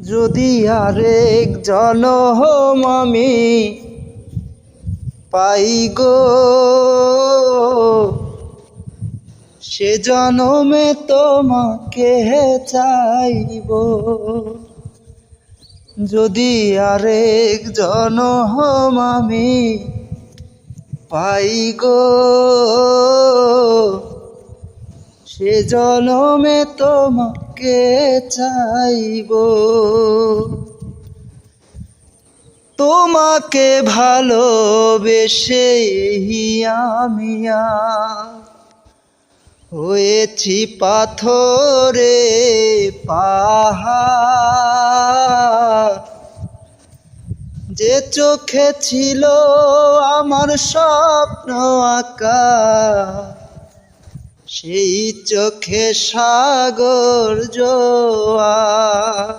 যদি আরেক জনম আমি পাই গো, সে জনমে তোমাকে চাইব। যদি আরেক জনম আমি পাই গো, সে জনমে তোমাকে চাইব। তোমাকে ভালোবেসে আমি হয়েছি পাথরে পাহাড়। যে চোখে ছিল আমার স্বপ্ন আঁকা, সেই চোখে সাগর জোয়ার।